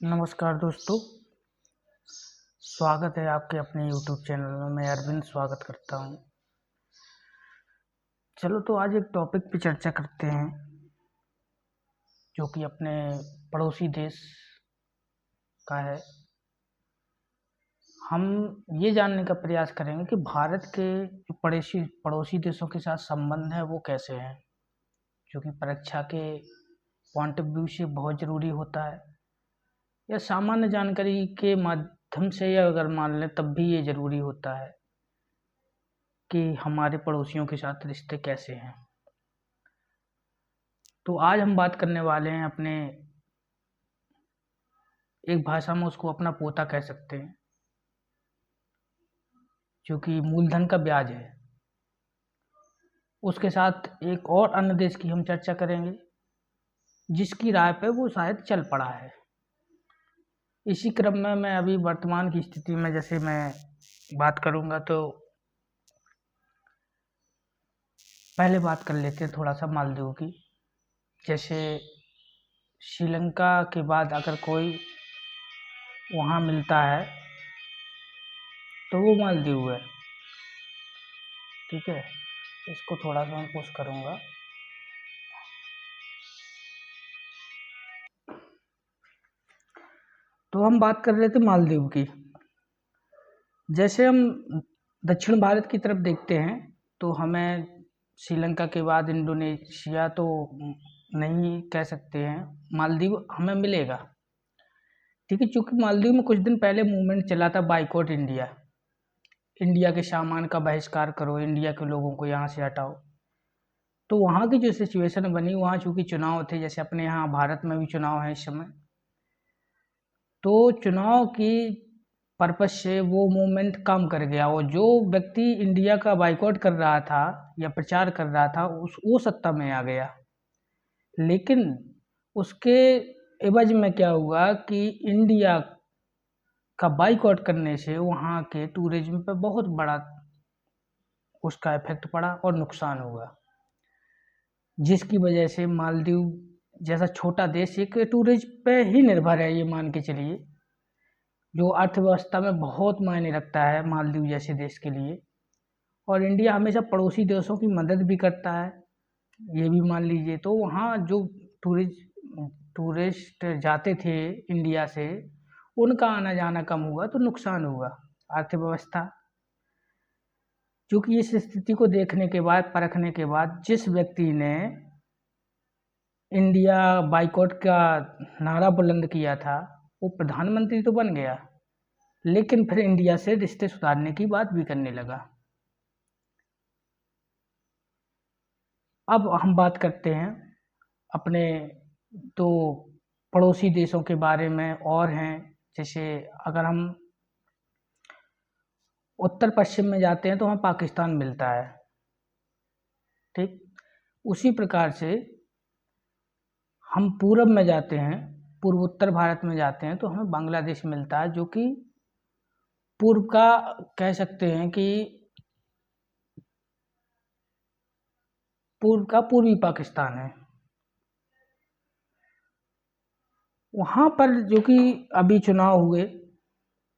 नमस्कार दोस्तों, स्वागत है आपके अपने YouTube चैनल में। मैं अरविंद स्वागत करता हूं। चलो तो आज एक टॉपिक पे चर्चा करते हैं जो कि अपने पड़ोसी देश का है। हम ये जानने का प्रयास करेंगे कि भारत के जो पड़ोसी देशों के साथ संबंध है वो कैसे हैं, जो कि परीक्षा के पॉइंट ऑफ व्यू से बहुत ज़रूरी होता है, या सामान्य जानकारी के माध्यम से, या अगर मान लें तब भी ये ज़रूरी होता है कि हमारे पड़ोसियों के साथ रिश्ते कैसे हैं। तो आज हम बात करने वाले हैं अपने, एक भाषा में उसको अपना पोता कह सकते हैं, जो कि मूलधन का ब्याज है। उसके साथ एक और अन्य देश की हम चर्चा करेंगे जिसकी राय पे वो शायद चल पड़ा है। इसी क्रम में मैं अभी वर्तमान की स्थिति में जैसे मैं बात करूंगा, तो पहले बात कर लेते हैं थोड़ा सा मालदीव की। जैसे श्रीलंका के बाद अगर कोई वहाँ मिलता है तो वो मालदीव है। ठीक है, इसको थोड़ा सा मैं पुश करूँगा। तो हम बात कर रहे थे मालदीव की। जैसे हम दक्षिण भारत की तरफ देखते हैं तो हमें श्रीलंका के बाद इंडोनेशिया तो नहीं कह सकते हैं, मालदीव हमें मिलेगा। ठीक है, चूँकि मालदीव में कुछ दिन पहले मूवमेंट चला था बाइकॉट इंडिया, इंडिया के सामान का बहिष्कार करो, इंडिया के लोगों को यहाँ से हटाओ। तो वहाँ की जो सिचुएशन बनी, वहाँ चूँकि चुनाव थे, जैसे अपने यहाँ भारत में भी चुनाव है इस समय, तो चुनाव की पर्पज से वो मूवमेंट कम कर गया। और जो व्यक्ति इंडिया का बाइकॉट कर रहा था या प्रचार कर रहा था वो सत्ता में आ गया। लेकिन उसके एवज में क्या हुआ कि इंडिया का बाइकॉट करने से वहाँ के टूरिज्म पे बहुत बड़ा उसका इफेक्ट पड़ा और नुकसान हुआ, जिसकी वजह से मालदीव जैसा छोटा देश एक टूरिज्म पे ही निर्भर है, ये मान के चलिए, जो अर्थव्यवस्था में बहुत मायने रखता है मालदीव जैसे देश के लिए। और इंडिया हमेशा पड़ोसी देशों की मदद भी करता है, ये भी मान लीजिए। तो वहाँ जो टूरिस्ट जाते थे इंडिया से, उनका आना जाना कम हुआ तो नुकसान हुआ अर्थव्यवस्था। क्योंकि इस स्थिति को देखने के बाद, परखने के बाद, जिस व्यक्ति ने इंडिया बाइकॉट का नारा बुलंद किया था वो प्रधानमंत्री तो बन गया, लेकिन फिर इंडिया से रिश्ते सुधारने की बात भी करने लगा। अब हम बात करते हैं अपने तो पड़ोसी देशों के बारे में और हैं। जैसे अगर हम उत्तर पश्चिम में जाते हैं तो हमें पाकिस्तान मिलता है। ठीक, उसी प्रकार से हम पूरब में जाते हैं, पूर्व उत्तर भारत में जाते हैं तो हमें बांग्लादेश मिलता है, जो कि पूर्व का कह सकते हैं कि पूर्व का पूर्वी पाकिस्तान है। वहाँ पर जो कि अभी चुनाव हुए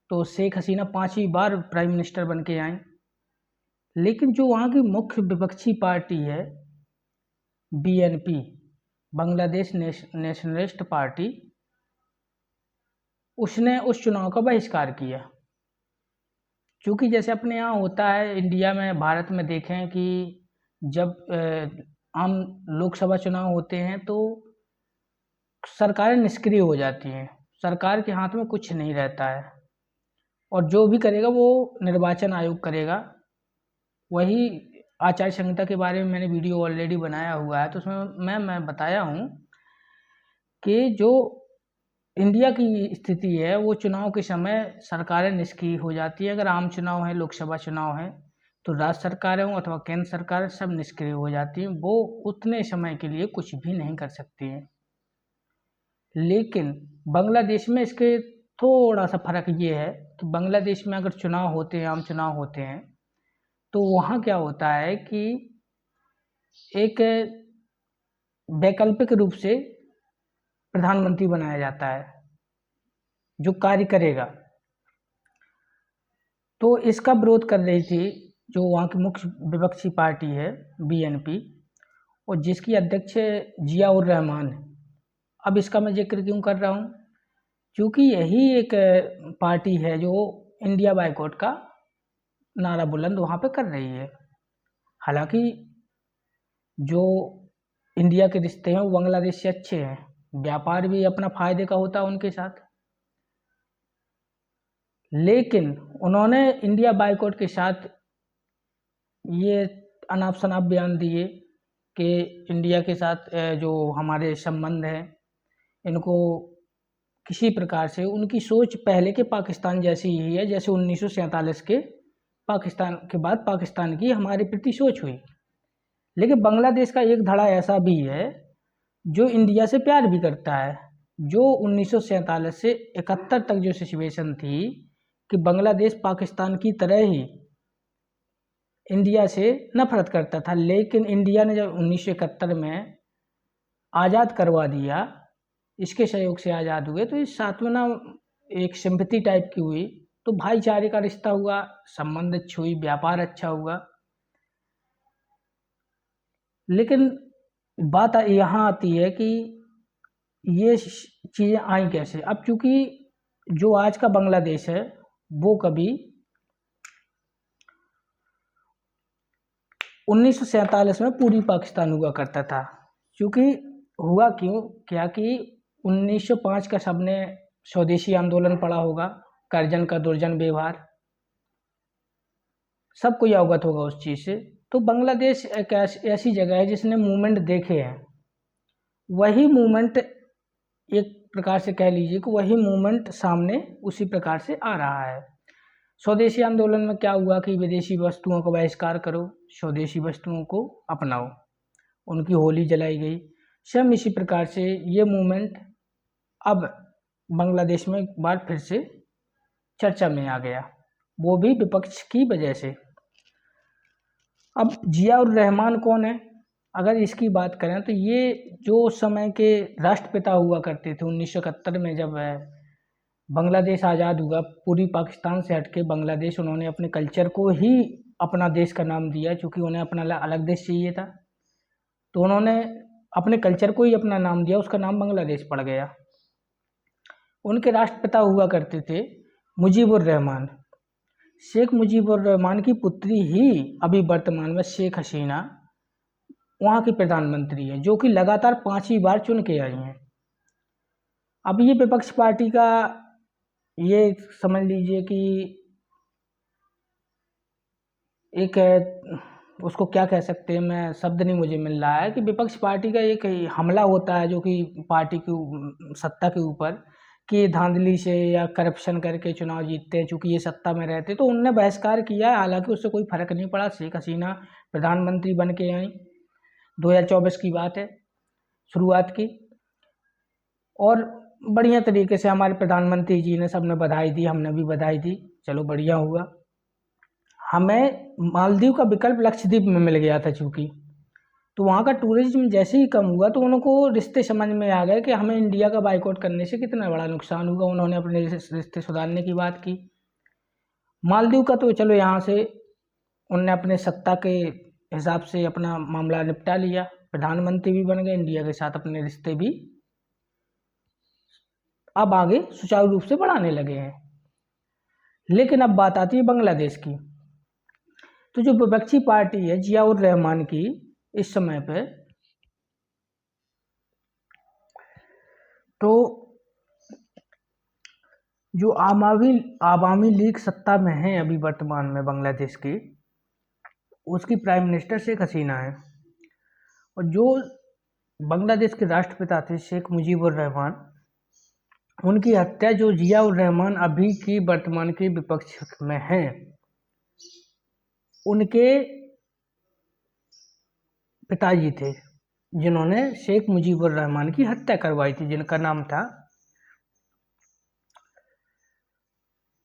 तो शेख हसीना 5वीं बार प्राइम मिनिस्टर बन के आई, लेकिन जो वहाँ की मुख्य विपक्षी पार्टी है बीएनपी, बांग्लादेश नेशनलिस्ट पार्टी, उसने उस चुनाव का बहिष्कार किया। क्योंकि जैसे अपने यहाँ होता है इंडिया में, भारत में देखें कि जब आम लोकसभा चुनाव होते हैं तो सरकारें निष्क्रिय हो जाती हैं, सरकार के हाथ में कुछ नहीं रहता है, और जो भी करेगा वो निर्वाचन आयोग करेगा। वही आचार संहिता के बारे में मैंने वीडियो ऑलरेडी बनाया हुआ है, तो उसमें मैं बताया हूँ कि जो इंडिया की स्थिति है वो चुनाव के समय सरकारें निष्क्रिय हो जाती है। अगर आम चुनाव है, लोकसभा चुनाव है, तो राज्य सरकारें हों अथवा केंद्र सरकार, सब निष्क्रिय हो जाती हैं, वो उतने समय के लिए कुछ भी नहीं कर सकती हैं। लेकिन बांग्लादेश में इसके थोड़ा सा फर्क ये है कि बांग्लादेश में अगर चुनाव होते हैं, आम चुनाव होते हैं, तो वहाँ क्या होता है कि एक वैकल्पिक रूप से प्रधानमंत्री बनाया जाता है। जो कार्य करेगा। तो इसका विरोध कर रही थी जो वहाँ की मुख्य विपक्षी पार्टी है बीएनपी, और जिसकी अध्यक्ष जिया उर रहमान। अब इसका मैं जिक्र क्यों कर रहा हूँ, क्योंकि यही एक पार्टी है जो इंडिया बायकॉट का नारा बुलंद वहाँ पे कर रही है। हालांकि जो इंडिया के रिश्ते हैं वो बांग्लादेश से अच्छे हैं, व्यापार भी अपना फायदे का होता है उनके साथ, लेकिन उन्होंने इंडिया बायकॉट के साथ ये अनाप शनाप बयान दिए कि इंडिया के साथ जो हमारे संबंध हैं इनको किसी प्रकार से, उनकी सोच पहले के पाकिस्तान जैसी ही है जैसे 1947 के पाकिस्तान के बाद पाकिस्तान की हमारे प्रति सोच हुई। लेकिन बांग्लादेश का एक धड़ा ऐसा भी है जो इंडिया से प्यार भी करता है, जो 1947 से 71 तक जो सिचुएशन थी कि बांग्लादेश पाकिस्तान की तरह ही इंडिया से नफरत करता था, लेकिन इंडिया ने जब 1971 में आज़ाद करवा दिया, इसके सहयोग से आज़ाद हुए, तो इस सात्वना एक सिंपैथी टाइप की हुई, तो भाईचारे का रिश्ता हुआ, संबंध अच्छी हुई, व्यापार अच्छा हुआ। लेकिन बात यहाँ आती है कि ये चीज़ें आई कैसे। अब चूँकि जो आज का बांग्लादेश है वो कभी 1947 में पूर्वी पाकिस्तान हुआ करता था। क्योंकि हुआ क्यों क्या कि 1905 का सबने स्वदेशी आंदोलन पढ़ा होगा, करजन का दुर्जन व्यवहार, सबको ये अवगत होगा उस चीज़ से। तो बांग्लादेश एक ऐसी जगह है जिसने मूवमेंट देखे हैं, वही मूवमेंट एक प्रकार से कह लीजिए कि वही मूवमेंट सामने उसी प्रकार से आ रहा है। स्वदेशी आंदोलन में क्या हुआ कि विदेशी वस्तुओं का बहिष्कार करो, स्वदेशी वस्तुओं को अपनाओ, उनकी होली जलाई गई। सेम इसी प्रकार से ये मूवमेंट अब बांग्लादेश में एक बार फिर से चर्चा में आ गया, वो भी विपक्ष की वजह से। अब जिया उर रहमान कौन है, अगर इसकी बात करें तो ये जो समय के राष्ट्रपिता हुआ करते थे 1971 में जब बांग्लादेश आज़ाद हुआ, पूर्वी पाकिस्तान से हटके बांग्लादेश, उन्होंने अपने कल्चर को ही अपना देश का नाम दिया, क्योंकि उन्हें अपना अलग देश चाहिए था, तो उन्होंने अपने कल्चर को ही अपना नाम दिया, उसका नाम बांग्लादेश पड़ गया। उनके राष्ट्रपिता हुआ करते थे मुजीबुर रहमान। शेख मुजीबुर रहमान की पुत्री ही अभी वर्तमान में शेख हसीना वहाँ की प्रधानमंत्री है, जो कि लगातार 5वीं बार चुन के आई हैं। अब ये विपक्ष पार्टी का ये समझ लीजिए कि एक उसको क्या कह सकते हैं, मैं शब्द नहीं मुझे मिल रहा है, कि विपक्ष पार्टी का एक हमला होता है जो कि पार्टी की सत्ता के ऊपर, कि धांधली से या करप्शन करके चुनाव जीतते हैं, चूँकि ये सत्ता में रहते, तो उनने बहिष्कार किया है। हालांकि उससे कोई फर्क नहीं पड़ा, शेख हसीना प्रधानमंत्री बन के आई, 2024 की बात है शुरुआत की, और बढ़िया तरीके से हमारे प्रधानमंत्री जी ने सबने बधाई दी, हमने भी बधाई दी, चलो बढ़िया हुआ। हमें मालदीव का विकल्प लक्षद्वीप में मिल गया था चूँकि, तो वहाँ का टूरिज्म जैसे ही कम हुआ तो उनको रिश्ते समझ में आ गए कि हमें इंडिया का बाइकआउट करने से कितना बड़ा नुकसान होगा। उन्होंने अपने रिश्ते सुधारने की बात की। मालदीव का तो चलो यहाँ से उनने अपने सत्ता के हिसाब से अपना मामला निपटा लिया, प्रधानमंत्री भी बन गए, इंडिया के साथ अपने रिश्ते भी अब आगे सुचारू रूप से बढ़ाने लगे हैं। लेकिन अब बात आती है बांग्लादेश की, तो जो विपक्षी पार्टी है जिया उर रहमान की इस समय पे, तो जो आवामी लीग सत्ता में है अभी वर्तमान में बांग्लादेश की, उसकी प्राइम मिनिस्टर शेख हसीना है, और जो बांग्लादेश के राष्ट्रपिता थे शेख मुजीबुर रहमान, उनकी हत्या जो जिया उर रहमान अभी की वर्तमान के विपक्ष में हैं, उनके पिताजी थे जिन्होंने शेख मुजीबुर रहमान की हत्या करवाई थी, जिनका नाम था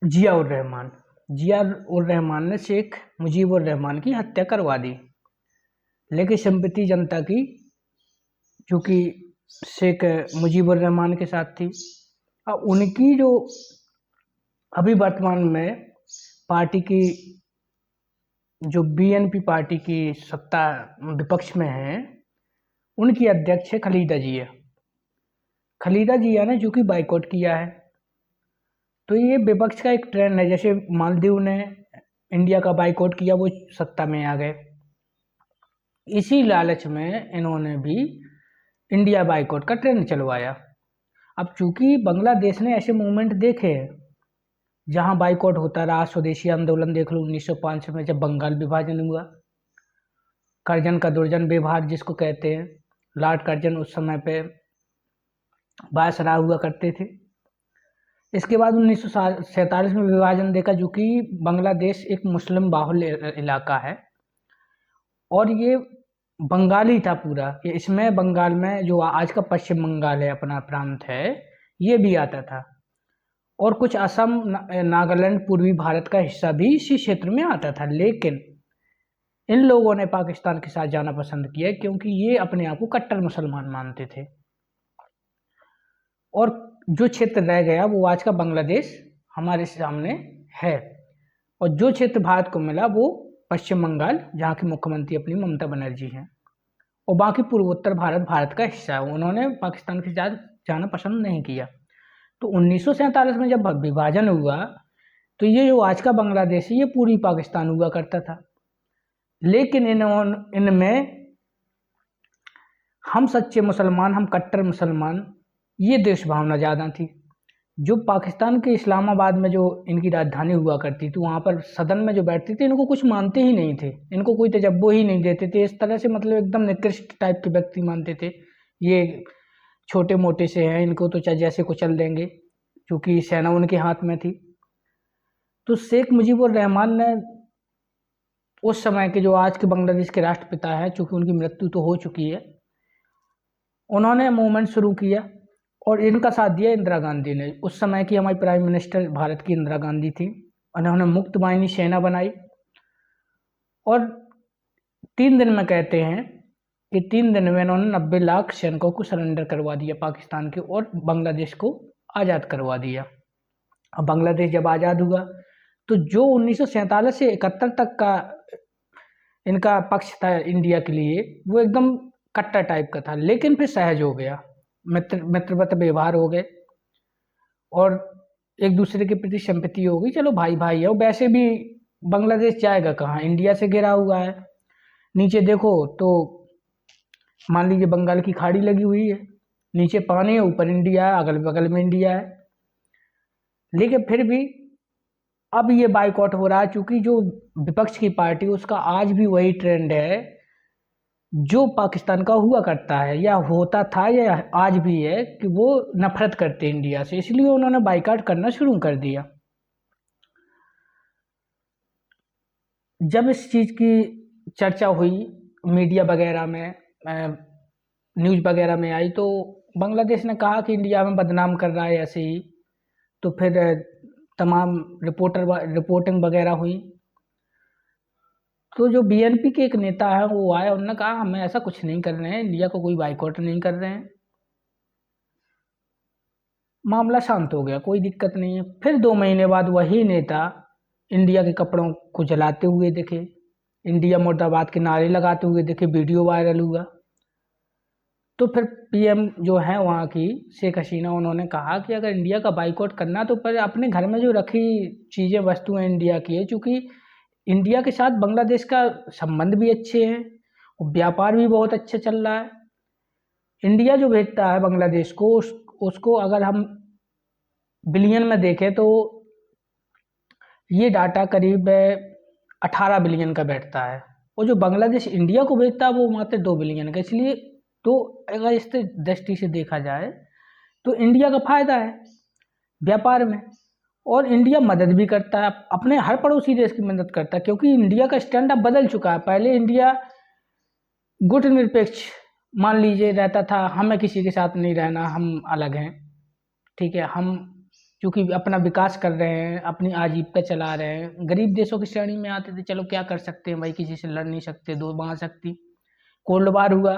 जिया उर रहमान। जिया उर रहमान ने शेख मुजीबुर रहमान की हत्या करवा दी, लेकिन सिंपैथी जनता की चूँकि शेख मुजीबुर रहमान के साथ थी, उनकी जो अभी वर्तमान में पार्टी की जो बीएनपी पार्टी की सत्ता विपक्ष में है, उनकी अध्यक्ष खलीदा जिया। खलीदा जिया ने जो कि बाइकआउट किया है, तो ये विपक्ष का एक ट्रेंड है। जैसे मालदीव ने इंडिया का बाइकआउट किया, वो सत्ता में आ गए। इसी लालच में इन्होंने भी इंडिया बाइकआउट का ट्रेंड चलवाया। अब चूंकि बांग्लादेश ने ऐसे मूवमेंट देखे हैं जहां बाइकआउट होता रहा, स्वदेशी आंदोलन देख लो 1905 में जब बंगाल विभाजन हुआ, करजन का दुर्जन व्यवहार जिसको कहते हैं, लॉर्ड करजन उस समय पे वायसराय हुआ करते थे। इसके बाद 1947 में विभाजन देखा, जो कि बांग्लादेश एक मुस्लिम बाहुल्य इलाका है और ये बंगाली था पूरा। इसमें बंगाल में जो आज का पश्चिम बंगाल है, अपना प्रांत है, ये भी आता था और कुछ असम, नागालैंड, पूर्वी भारत का हिस्सा भी इसी क्षेत्र में आता था। लेकिन इन लोगों ने पाकिस्तान के साथ जाना पसंद किया क्योंकि ये अपने आप को कट्टर मुसलमान मानते थे। और जो क्षेत्र रह गया वो आज का बांग्लादेश हमारे सामने है, और जो क्षेत्र भारत को मिला वो पश्चिम बंगाल, जहाँ की मुख्यमंत्री अपनी ममता बनर्जी हैं, और बाकी पूर्वोत्तर भारत भारत का हिस्सा है। उन्होंने पाकिस्तान के साथ जाना पसंद नहीं किया। तो 1947 में जब विभाजन हुआ तो ये जो आज का बांग्लादेश है ये पूर्वी पाकिस्तान हुआ करता था। लेकिन इनमें हम सच्चे मुसलमान, हम कट्टर मुसलमान, ये देश भावना ज़्यादा थी। जो पाकिस्तान के इस्लामाबाद में जो इनकी राजधानी हुआ करती थी, वहाँ पर सदन में जो बैठते थे इनको कुछ मानते ही नहीं थे, इनको कोई तजब्बो ही नहीं देते थे। इस तरह से मतलब एकदम निकृष्ट टाइप के व्यक्ति मानते थे, ये छोटे मोटे से हैं, इनको तो चाहे जैसे कुचल देंगे, क्योंकि सेना उनके हाथ में थी। तो शेख मुजीबुर रहमान ने उस समय के जो आज के बांग्लादेश के राष्ट्रपिता हैं, चूँकि उनकी मृत्यु तो हो चुकी है, उन्होंने मूवमेंट शुरू किया और इनका साथ दिया इंदिरा गांधी ने। उस समय की हमारी प्राइम मिनिस्टर भारत की इंदिरा गांधी थी। उन्होंने मुक्त बाहिनी सेना बनाई और 3 दिन में कहते हैं कि 3 दिन में इन्होंने 90 लाख सैनिकों को सरेंडर करवा दिया पाकिस्तान के, और बांग्लादेश को आज़ाद करवा दिया। अब बांग्लादेश जब आज़ाद हुआ तो जो 1947 से 71 तक का इनका पक्ष था इंडिया के लिए, वो एकदम कट्टर टाइप का था। लेकिन फिर सहज हो गया, मित्रवत व्यवहार हो गए और एक दूसरे के प्रति सिंपैथी हो गई, चलो भाई भाई है। और वैसे भी बांग्लादेश जाएगा कहाँ, इंडिया से घिरा हुआ है। नीचे देखो तो मान लीजिए बंगाल की खाड़ी लगी हुई है, नीचे पानी है, ऊपर इंडिया है, अगल बगल में इंडिया है। लेकिन फिर भी अब ये बाइकआउट हो रहा है, चूँकि जो विपक्ष की पार्टी उसका आज भी वही ट्रेंड है जो पाकिस्तान का हुआ करता है, या होता था, या आज भी है, कि वो नफरत करते हैं इंडिया से। इसलिए उन्होंने बाइकआउट करना शुरू कर दिया। जब इस चीज़ की चर्चा हुई मीडिया वगैरह में, न्यूज़ वगैरह में आई, तो बांग्लादेश ने कहा कि इंडिया में बदनाम कर रहा है ऐसे ही। तो फिर तमाम रिपोर्टिंग वगैरह हुई। तो जो बीएनपी के एक नेता है वो आए, उन्होंने कहा हम ऐसा कुछ नहीं कर रहे हैं, इंडिया को कोई बाइकआउट नहीं कर रहे हैं। मामला शांत हो गया, कोई दिक्कत नहीं है। फिर 2 महीने बाद वही नेता इंडिया के कपड़ों को जलाते हुए दिखे, इंडिया मुर्दाबाद के नारे लगाते हुए दिखे, वीडियो वायरल हुआ। तो फिर पीएम जो है वहाँ की शेख हसीना, उन्होंने कहा कि अगर इंडिया का बाइकआउट करना तो पर अपने घर में जो रखी चीज़ें वस्तुएं इंडिया की है, चूँकि इंडिया के साथ बांग्लादेश का संबंध भी अच्छे हैं और व्यापार भी बहुत अच्छा चल रहा है। इंडिया जो भेजता है बांग्लादेश को, उसको अगर हम बिलियन में देखें तो ये डाटा करीब 18 बिलियन का बैठता है, और जो बांग्लादेश इंडिया को भेजता है वो मात्र 2 बिलियन का। इसलिए तो अगर इस दृष्टि से देखा जाए तो इंडिया का फायदा है व्यापार में, और इंडिया मदद भी करता है, अपने हर पड़ोसी देश की मदद करता है, क्योंकि इंडिया का स्टैंड अब बदल चुका है। पहले इंडिया गुट निरपेक्ष मान लीजिए रहता था, हमें किसी के साथ नहीं रहना, हम अलग हैं, ठीक है, हम क्योंकि अपना विकास कर रहे हैं, अपनी आजीविका चला रहे हैं। गरीब देशों की श्रेणी में आते थे, चलो क्या कर सकते हैं भाई, किसी से लड़ नहीं सकते, दो महाशक्ति, कोल्ड वार हुआ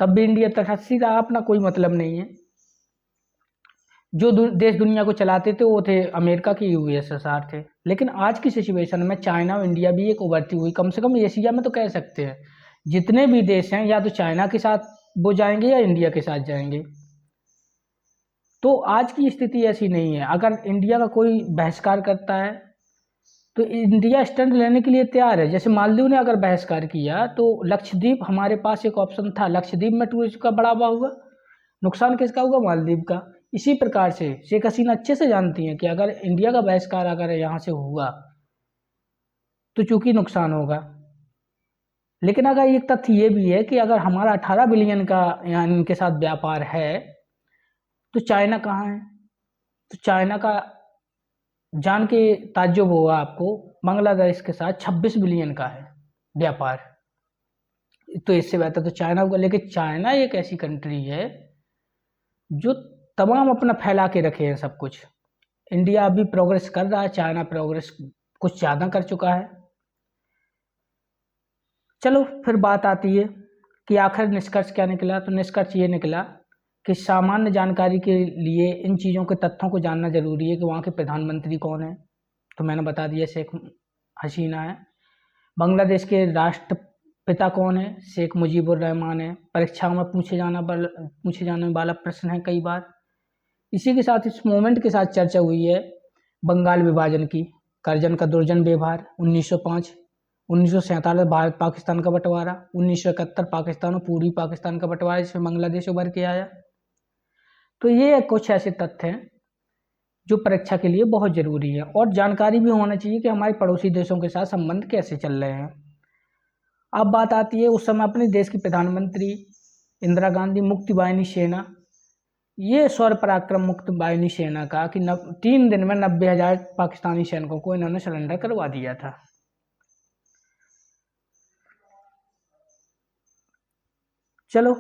तब भी इंडिया तटस्थ रहा, अपना कोई मतलब नहीं है। जो देश दुनिया को चलाते थे वो थे अमेरिका के यूएसएसआर थे। लेकिन आज की सिचुएशन में चाइना और इंडिया भी एक उभरती हुई, कम से कम एशिया में तो कह सकते हैं, जितने भी देश हैं या तो चाइना के साथ वो जाएंगे या इंडिया के साथ जाएंगे। तो आज की स्थिति ऐसी नहीं है। अगर इंडिया का कोई बहिष्कार करता है तो इंडिया स्टैंड लेने के लिए तैयार है। जैसे मालदीव ने अगर बहिष्कार किया तो लक्षद्वीप हमारे पास एक ऑप्शन था, लक्षद्वीप में टूरिस्ट का बढ़ावा हुआ, नुकसान किसका हुआ? मालदीव का। इसी प्रकार से शेख हसीना अच्छे से जानती हैं कि अगर इंडिया का बहिष्कार अगर यहाँ से हुआ तो चूंकि नुकसान होगा। लेकिन अगर एक तथ्य ये भी है कि अगर हमारा 18 बिलियन का यहाँ इनके साथ व्यापार है तो चाइना कहाँ है? तो चाइना का जान के ताज्जुब होगा आपको, बांग्लादेश के साथ 26 बिलियन का है व्यापार। तो इससे बेहतर तो चाइना होगा। लेकिन चाइना एक ऐसी कंट्री है जो तमाम अपना फैला के रखे हैं सब कुछ। इंडिया अभी प्रोग्रेस कर रहा है, चाइना प्रोग्रेस कुछ ज़्यादा कर चुका है। चलो फिर बात आती है कि आखिर निष्कर्ष क्या निकला। तो निष्कर्ष ये निकला कि सामान्य जानकारी के लिए इन चीज़ों के तथ्यों को जानना जरूरी है कि वहाँ के प्रधानमंत्री कौन है। तो मैंने बता दिया, शेख हसीना है। बांग्लादेश के राष्ट्रपिता कौन है? शेख मुजीबुर रहमान है। परीक्षाओं में पूछे जाने वाला प्रश्न है कई बार। इसी के साथ इस मूवमेंट के साथ चर्चा हुई है बंगाल विभाजन की, करजन का दुर्जन व्यवहार, 1905, 1947 भारत पाकिस्तान का बंटवारा, 1971 पाकिस्तान और पूर्वी पाकिस्तान का बंटवारा जिसमें बांग्लादेश उभर के आया। तो ये कुछ ऐसे तथ्य हैं जो परीक्षा के लिए बहुत ज़रूरी है। और जानकारी भी होना चाहिए कि हमारे पड़ोसी देशों के साथ संबंध कैसे चल रहे हैं। अब बात आती है उस समय अपने देश की प्रधानमंत्री इंदिरा गांधी, मुक्ति वाहिनी सेना, ये शौर्य पराक्रम मुक्ति वाहिनी सेना का कि 3 दिन में 90,000 पाकिस्तानी सैनिकों को इन्होंने सरेंडर करवा दिया था। चलो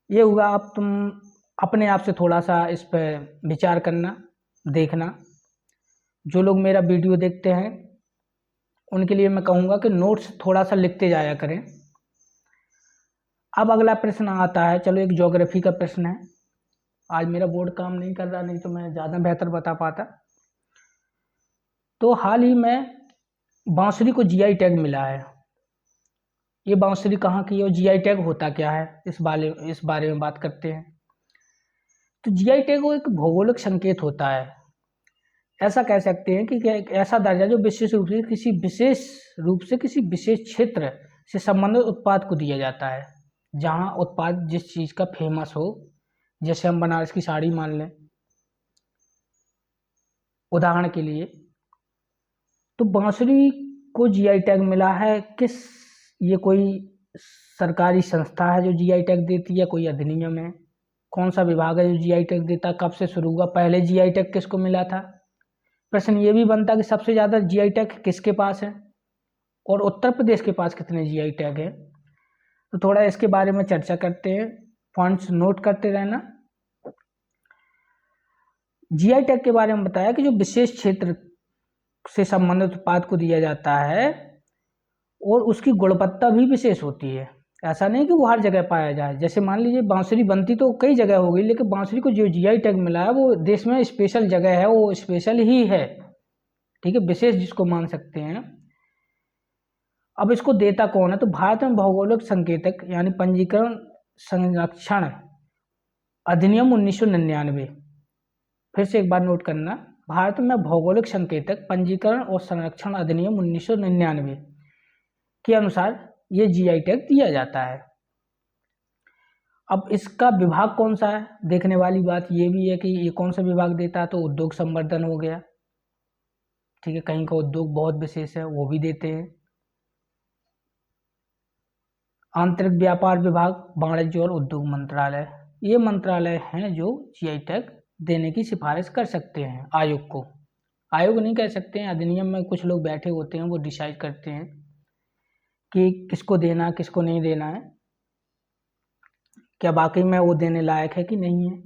ये हुआ। अब तुम अपने आप से थोड़ा सा इस पर विचार करना, देखना। जो लोग मेरा वीडियो देखते हैं उनके लिए मैं कहूँगा कि नोट्स थोड़ा सा लिखते जाया करें। अब अगला प्रश्न आता है, चलो एक ज्योग्राफी का प्रश्न है। आज मेरा बोर्ड काम नहीं कर रहा, नहीं तो मैं ज़्यादा बेहतर बता पाता। तो हाल ही में बांसुरी को जीआई टैग मिला है। ये बांसुरी कहाँ की है और जीआई टैग होता क्या है, इस बारे में बात करते हैं। तो जीआई टैग वो एक भौगोलिक संकेत होता है। ऐसा कह सकते हैं कि एक ऐसा दर्जा जो विशेष रूप से किसी विशेष क्षेत्र से संबंधित उत्पाद को दिया जाता है, जहाँ उत्पाद जिस चीज़ का फेमस हो। जैसे हम बनारस की साड़ी मान लें उदाहरण के लिए, तो बांसुरी को जीआई टैग मिला है। ये कोई सरकारी संस्था है जो जीआई टैग देती है, कोई अधिनियम है, कौन सा विभाग है जो जीआई टैग देता, कब से शुरू हुआ, पहले जीआई टैग किसको मिला था। प्रश्न ये भी बनता कि सबसे ज़्यादा जीआई टैग किसके पास है और उत्तर प्रदेश के पास कितने जीआई टैग है। तो थोड़ा इसके बारे में चर्चा करते हैं, पॉइंट्स नोट करते रहना। जीआई टैग के बारे में बताया कि जो विशेष क्षेत्र से संबंधित उत्पाद को दिया जाता है और उसकी गुणवत्ता भी विशेष होती है। ऐसा नहीं कि वो हर जगह पाया जाए। जैसे मान लीजिए बांसुरी बनती तो कई जगह होगी, लेकिन बांसुरी को जो जीआई टैग मिला है वो देश में स्पेशल जगह है, वो स्पेशल ही है, ठीक है, विशेष जिसको मान सकते हैं। अब इसको देता कौन है? तो भारत में भौगोलिक संकेतक यानी पंजीकरण संरक्षण अधिनियम 1999, फिर से एक बार नोट करना, भारत में भौगोलिक संकेतक पंजीकरण और संरक्षण अधिनियम 1999 के अनुसार ये जीआई टैग दिया जाता है। अब इसका विभाग कौन सा है? देखने वाली बात ये भी है कि ये कौन सा विभाग देता है। तो उद्योग संवर्धन हो गया, ठीक है, कहीं का उद्योग बहुत विशेष है वो भी देते हैं। आंतरिक व्यापार विभाग, वाणिज्य और उद्योग मंत्रालय, ये मंत्रालय हैं जो जीआई टैग देने की सिफारिश कर सकते हैं आयोग को। आयोग नहीं कह सकते हैं, अधिनियम में कुछ लोग बैठे होते हैं, वो डिसाइड करते हैं कि किसको देना किसको नहीं देना है, क्या वाकई में वो देने लायक है कि नहीं है।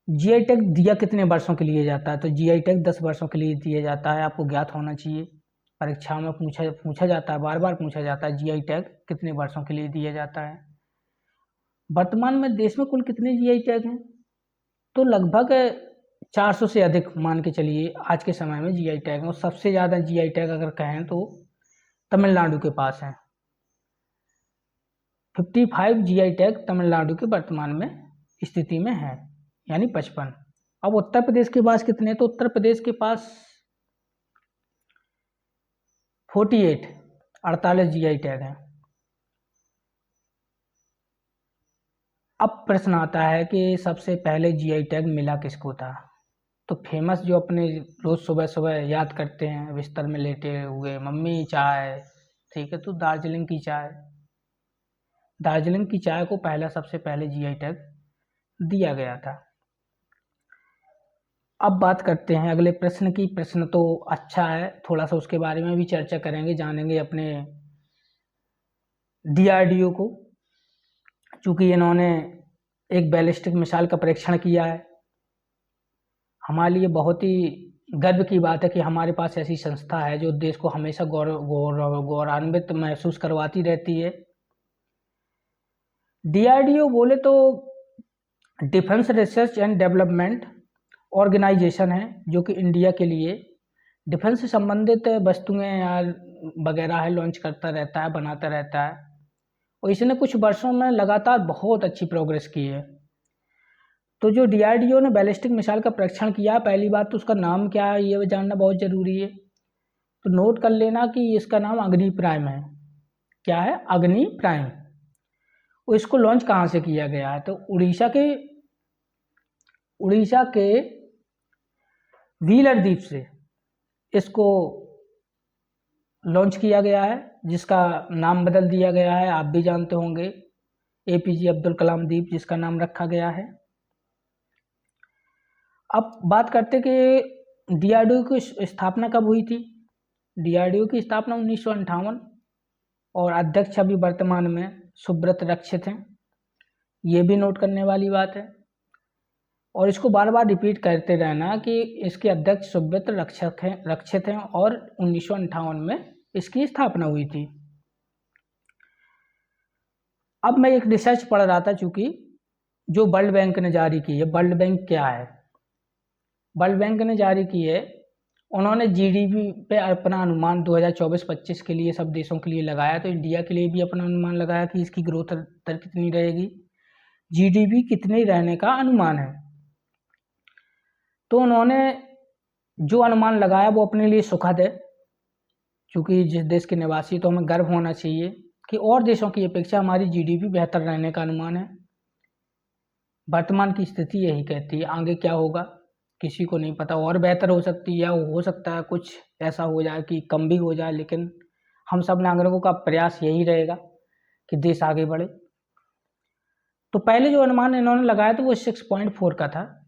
जीआई टैग दिया कितने वर्षों के लिए जाता है? तो जीआई टैग 10 वर्षों के लिए दिया जाता है। आपको ज्ञात होना चाहिए, परीक्षा में पूछा जाता है, बार बार पूछा जाता है जीआई टैग कितने वर्षों के लिए दिया जाता है। वर्तमान में देश में कुल कितने जीआई टैग हैं? तो लगभग 400 से अधिक मान के चलिए आज के समय में जीआई टैग हैं, और सबसे ज़्यादा जीआई टैग अगर कहें तो तमिलनाडु के पास हैं। 55 जीआई टैग तमिलनाडु के वर्तमान में स्थिति में है, यानी 55। अब उत्तर प्रदेश के पास कितने, तो उत्तर प्रदेश के पास 48 जीआई टैग हैं। अब प्रश्न आता है कि सबसे पहले जीआई टैग मिला किसको था। तो फेमस जो अपने रोज सुबह सुबह याद करते हैं बिस्तर में लेटे हुए, मम्मी चाय, ठीक है, तो दार्जिलिंग की चाय, दार्जिलिंग की चाय को सबसे पहले जीआई टैग दिया गया था। अब बात करते हैं अगले प्रश्न की। प्रश्न तो अच्छा है, थोड़ा सा उसके बारे में भी चर्चा करेंगे, जानेंगे अपने डीआरडीओ को, चूँकि इन्होंने एक बैलिस्टिक मिसाइल का परीक्षण किया है। हमारे लिए बहुत ही गर्व की बात है कि हमारे पास ऐसी संस्था है जो देश को हमेशा गौरवान्वित महसूस करवाती रहती है। डीआरडीओ बोले तो defence research and development organisation है, जो कि इंडिया के लिए डिफेंस से संबंधित वस्तुएं या वगैरह है लॉन्च करता रहता है, बनाता रहता है, और इसने कुछ वर्षों में लगातार बहुत अच्छी प्रोग्रेस की है। तो जो डीआरडीओ ने बैलिस्टिक मिसाइल का परीक्षण किया, पहली बात तो उसका नाम क्या है ये जानना बहुत ज़रूरी है। तो नोट कर लेना कि इसका नाम अग्नि प्राइम है। क्या है? अग्नि प्राइम। और इसको लॉन्च कहाँ से किया गया है, तो उड़ीसा के व्हीलर द्वीप से इसको लॉन्च किया गया है, जिसका नाम बदल दिया गया है, आप भी जानते होंगे, एपीजे अब्दुल कलाम द्वीप जिसका नाम रखा गया है। अब बात करते कि डीआरडीओ की स्थापना कब हुई थी। डीआरडीओ की स्थापना 1958, और अध्यक्ष अभी वर्तमान में सुब्रत रक्षित हैं, ये भी नोट करने वाली बात है। और इसको बार बार रिपीट करते रहना कि इसके अध्यक्ष सुब्रत रक्षित हैं और 1958 में इसकी स्थापना हुई थी। अब मैं एक रिसर्च पढ़ रहा था, चूँकि जो वर्ल्ड बैंक ने जारी की है। वर्ल्ड बैंक क्या है? वर्ल्ड बैंक ने जारी की है, उन्होंने जीडीपी पे अपना अनुमान 2024-25 के लिए सब देशों के लिए लगाया, तो इंडिया के लिए भी अपना अनुमान लगाया कि इसकी ग्रोथ दर कितनी रहेगी, जीडीपी कितनी रहने का अनुमान है। तो उन्होंने जो अनुमान लगाया वो अपने लिए सुखद है, क्योंकि जिस देश के निवासी, तो हमें गर्व होना चाहिए कि और देशों की अपेक्षा हमारी जीडीपी बेहतर रहने का अनुमान है। वर्तमान की स्थिति यही कहती है, आगे क्या होगा किसी को नहीं पता, और बेहतर हो सकती है, या हो सकता है कुछ ऐसा हो जाए कि कम भी हो जाए, लेकिन हम सब नागरिकों का प्रयास यही रहेगा कि देश आगे बढ़े। तो पहले जो अनुमान इन्होंने लगाया था वो 6.4 का था।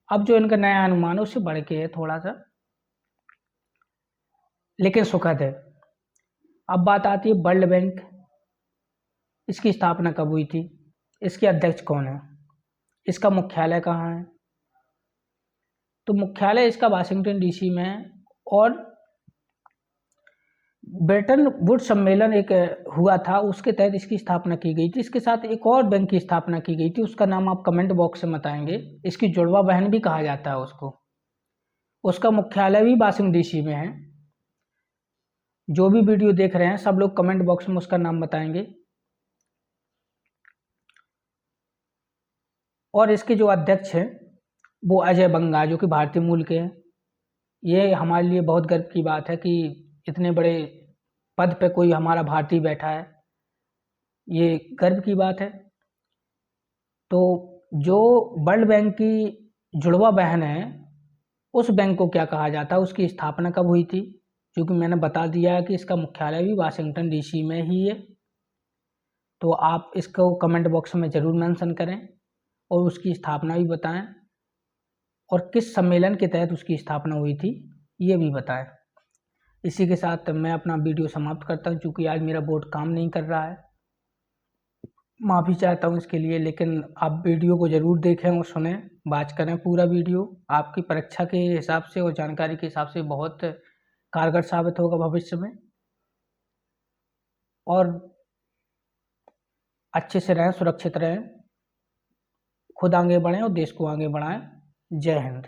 अब जो इनका नया अनुमान है उससे बढ़ के है थोड़ा सा, लेकिन सुखद है। अब बात आती है वर्ल्ड बैंक, इसकी स्थापना कब हुई थी, इसके अध्यक्ष कौन है, इसका मुख्यालय कहाँ है। तो मुख्यालय इसका वाशिंगटन डीसी में है, और ब्रेटन वुड्स सम्मेलन एक हुआ था, उसके तहत इसकी स्थापना की गई थी। इसके साथ एक और बैंक की स्थापना की गई थी, उसका नाम आप कमेंट बॉक्स में बताएंगे। इसकी जुड़वा बहन भी कहा जाता है उसको, उसका मुख्यालय भी वाशिंगटन डीसी में है। जो भी वीडियो देख रहे हैं सब लोग कमेंट बॉक्स में उसका नाम बताएंगे। और इसके जो अध्यक्ष हैं वो अजय बंगा, जो कि भारतीय मूल के हैं। ये हमारे लिए बहुत गर्व की बात है कि इतने बड़े पद पे कोई हमारा भारतीय बैठा है, ये गर्व की बात है। तो जो वर्ल्ड बैंक की जुड़वा बहन है, उस बैंक को क्या कहा जाता है, उसकी स्थापना कब हुई थी, क्योंकि मैंने बता दिया है कि इसका मुख्यालय भी वाशिंगटन डीसी में ही है। तो आप इसको कमेंट बॉक्स में ज़रूर मेंशन करें और उसकी स्थापना भी बताएं, और किस सम्मेलन के तहत उसकी स्थापना हुई थी ये भी बताएं। इसी के साथ मैं अपना वीडियो समाप्त करता हूं, क्योंकि आज मेरा बोर्ड काम नहीं कर रहा है, माफ़ी चाहता हूं इसके लिए। लेकिन आप वीडियो को ज़रूर देखें और सुनें, वाच करें पूरा वीडियो, आपकी परीक्षा के हिसाब से और जानकारी के हिसाब से बहुत कारगर साबित होगा भविष्य में। और अच्छे से रहें, सुरक्षित रहें। खुद आगे बढ़ें और देश को आगे बढ़ाएं। जय हिंद।